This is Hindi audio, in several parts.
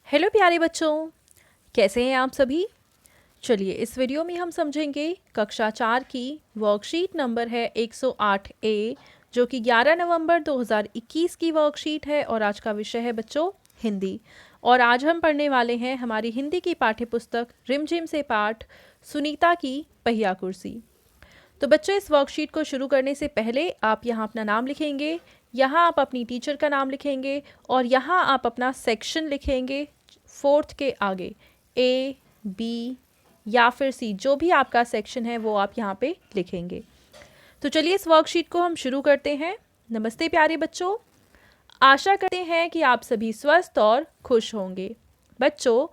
हेलो प्यारे बच्चों, कैसे हैं आप सभी। चलिए इस वीडियो में हम समझेंगे कक्षा 4 की वर्कशीट नंबर है 108 ए, जो कि 11 नवंबर 2021 की वर्कशीट है और आज का विषय है बच्चों हिंदी। और आज हम पढ़ने वाले हैं हमारी हिंदी की पाठ्यपुस्तक रिमझिम से पाठ सुनीता की पहिया कुर्सी। तो बच्चों इस वर्कशीट को शुरू करने से पहले आप यहाँ अपना नाम लिखेंगे, यहाँ आप अपनी टीचर का नाम लिखेंगे और यहाँ आप अपना सेक्शन लिखेंगे। फोर्थ के आगे ए, बी या फिर सी, जो भी आपका सेक्शन है वो आप यहाँ पे लिखेंगे। तो चलिए इस वर्कशीट को हम शुरू करते हैं। नमस्ते प्यारे बच्चों, आशा करते हैं कि आप सभी स्वस्थ और खुश होंगे। बच्चों,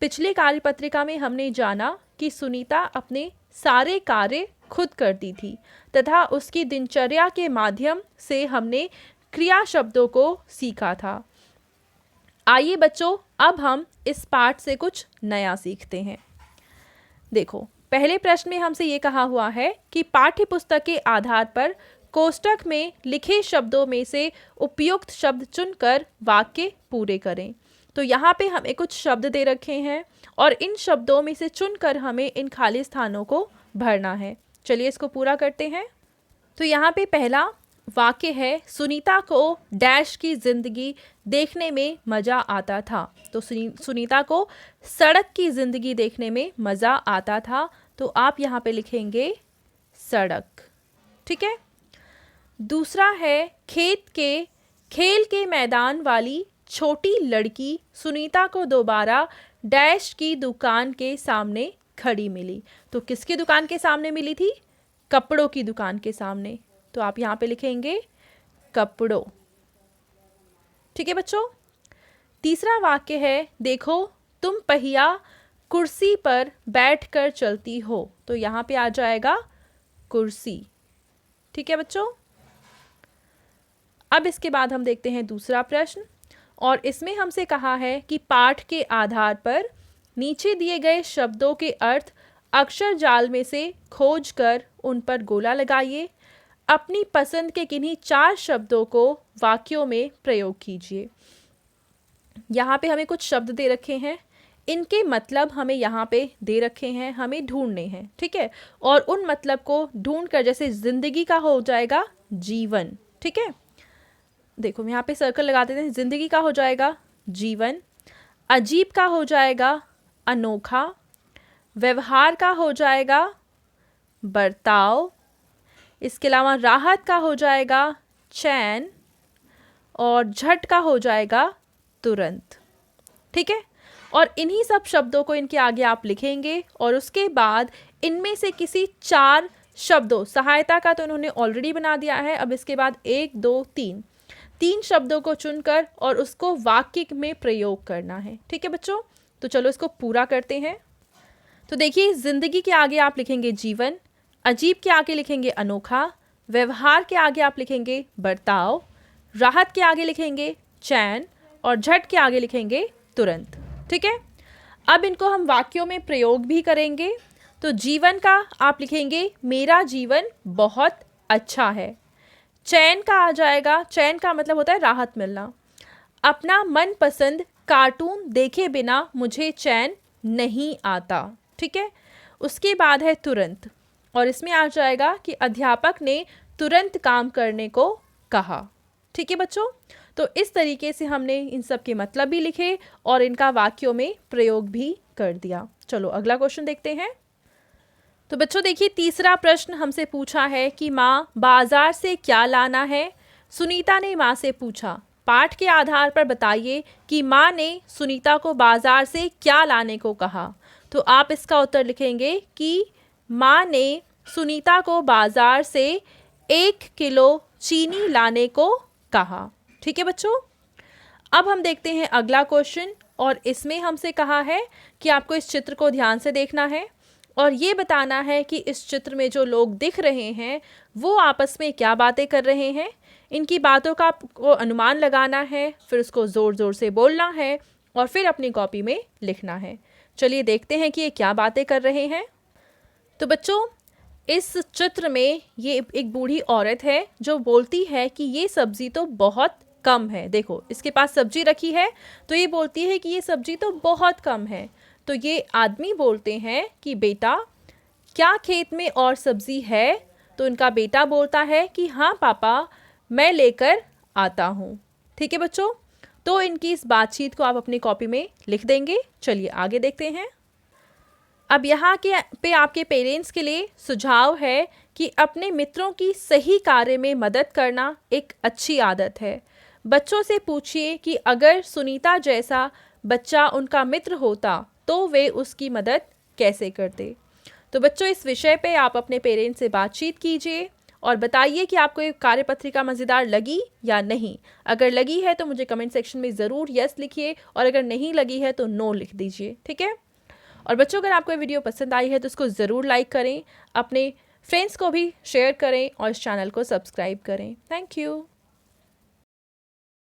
पिछले कार्यपत्रिका में हमने जाना कि सुनीता अपने सारे कार्य खुद करती थी तथा उसकी दिनचर्या के माध्यम से हमने क्रिया शब्दों को सीखा था। आइए बच्चों, अब हम इस पाठ से कुछ नया सीखते हैं। देखो, पहले प्रश्न में हमसे ये कहा हुआ है कि पाठ्य पुस्तक के आधार पर कोष्टक में लिखे शब्दों में से उपयुक्त शब्द चुनकर वाक्य पूरे करें। तो यहाँ पे हमें कुछ शब्द दे रखे हैं और इन शब्दों में से चुनकर हमें इन खाली स्थानों को भरना है। चलिए इसको पूरा करते हैं। तो यहाँ पे पहला वाक्य है, सुनीता को डैश की जिंदगी देखने में मज़ा आता था। तो सुनीता को सड़क की ज़िंदगी देखने में मज़ा आता था, तो आप यहाँ पे लिखेंगे सड़क। ठीक है। दूसरा है, खेल के मैदान वाली छोटी लड़की सुनीता को दोबारा डैश की दुकान के सामने खड़ी मिली। तो किसकी दुकान के सामने मिली थी? कपड़ों की दुकान के सामने। तो आप यहाँ पे लिखेंगे कपड़ों। ठीक है बच्चों। तीसरा वाक्य है, देखो तुम पहिया कुर्सी पर बैठकर चलती हो। तो यहाँ पे आ जाएगा कुर्सी। ठीक है बच्चों। अब इसके बाद हम देखते हैं दूसरा प्रश्न और इसमें हमसे कहा है कि पाठ के आधार पर नीचे दिए गए शब्दों के अर्थ अक्षर जाल में से खोजकर उन पर गोला लगाइए। अपनी पसंद के किन्हीं 4 शब्दों को वाक्यों में प्रयोग कीजिए। यहाँ पे हमें कुछ शब्द दे रखे हैं, इनके मतलब हमें यहाँ पे दे रखे हैं, हमें ढूंढने हैं। ठीक है। और उन मतलब को ढूंढकर, जैसे जिंदगी का हो जाएगा जीवन। ठीक है। देखो यहाँ पे सर्कल लगा देते हैं। जिंदगी का हो जाएगा जीवन, अजीब का हो जाएगा अनोखा, व्यवहार का हो जाएगा बर्ताव, इसके अलावा राहत का हो जाएगा चैन और झट का हो जाएगा तुरंत। ठीक है। और इन्हीं सब शब्दों को इनके आगे आप लिखेंगे और उसके बाद इनमें से किसी 4 शब्दों, सहायता का तो इन्होंने ऑलरेडी बना दिया है, अब इसके बाद 1 2 3 शब्दों को चुनकर और उसको वाक्य में प्रयोग करना है। ठीक है बच्चों। तो चलो इसको पूरा करते हैं। तो देखिए, जिंदगी के आगे आप लिखेंगे जीवन, अजीब के आगे लिखेंगे अनोखा, व्यवहार के आगे आप लिखेंगे बर्ताव, राहत के आगे लिखेंगे चैन और झट के आगे लिखेंगे तुरंत। ठीक है। अब इनको हम वाक्यों में प्रयोग भी करेंगे। तो जीवन का आप लिखेंगे मेरा जीवन बहुत अच्छा है। चैन का आ जाएगा, चैन का मतलब होता है राहत मिलना। अपना मनपसंद कार्टून देखे बिना मुझे चैन नहीं आता। ठीक है। उसके बाद है तुरंत और इसमें आ जाएगा कि अध्यापक ने तुरंत काम करने को कहा। ठीक है बच्चों। तो इस तरीके से हमने इन सब के मतलब भी लिखे और इनका वाक्यों में प्रयोग भी कर दिया। चलो अगला क्वेश्चन देखते हैं। तो बच्चों देखिए, तीसरा प्रश्न हमसे पूछा है कि माँ बाजार से क्या लाना है। सुनीता ने माँ से पूछा। पाठ के आधार पर बताइए कि माँ ने सुनीता को बाजार से क्या लाने को कहा। तो आप इसका उत्तर लिखेंगे कि माँ ने सुनीता को बाजार से 1 किलो चीनी लाने को कहा। ठीक है बच्चों। अब हम देखते हैं अगला क्वेश्चन और इसमें हमसे कहा है कि आपको इस चित्र को ध्यान से देखना है और ये बताना है कि इस चित्र में जो लोग दिख रहे हैं वो आपस में क्या बातें कर रहे हैं। इनकी बातों का आपको अनुमान लगाना है, फिर उसको ज़ोर ज़ोर से बोलना है और फिर अपनी कॉपी में लिखना है। चलिए देखते हैं कि ये क्या बातें कर रहे हैं। तो बच्चों, इस चित्र में ये एक बूढ़ी औरत है जो बोलती है कि ये सब्ज़ी तो बहुत कम है। देखो इसके पास सब्जी रखी है तो ये बोलती है कि ये सब्जी तो बहुत कम है। तो ये आदमी बोलते हैं कि बेटा क्या खेत में और सब्जी है? तो इनका बेटा बोलता है कि हाँ पापा, मैं लेकर आता हूँ। ठीक है बच्चों, तो इनकी इस बातचीत को आप अपनी कॉपी में लिख देंगे। चलिए आगे देखते हैं। अब यहाँ के पे आपके पेरेंट्स के लिए सुझाव है कि अपने मित्रों की सही कार्य में मदद करना एक अच्छी आदत है। बच्चों से पूछिए कि अगर सुनीता जैसा बच्चा उनका मित्र होता तो वे उसकी मदद कैसे करते। तो बच्चों इस विषय पे आप अपने पेरेंट्स से बातचीत कीजिए और बताइए कि आपको ये कार्यपत्रिका मज़ेदार लगी या नहीं। अगर लगी है तो मुझे कमेंट सेक्शन में ज़रूर यस लिखिए और अगर नहीं लगी है तो नो लिख दीजिए। ठीक है। और बच्चों अगर आपको ये वीडियो पसंद आई है तो इसको ज़रूर लाइक करें, अपने फ्रेंड्स को भी शेयर करें और इस चैनल को सब्सक्राइब करें। Thank you.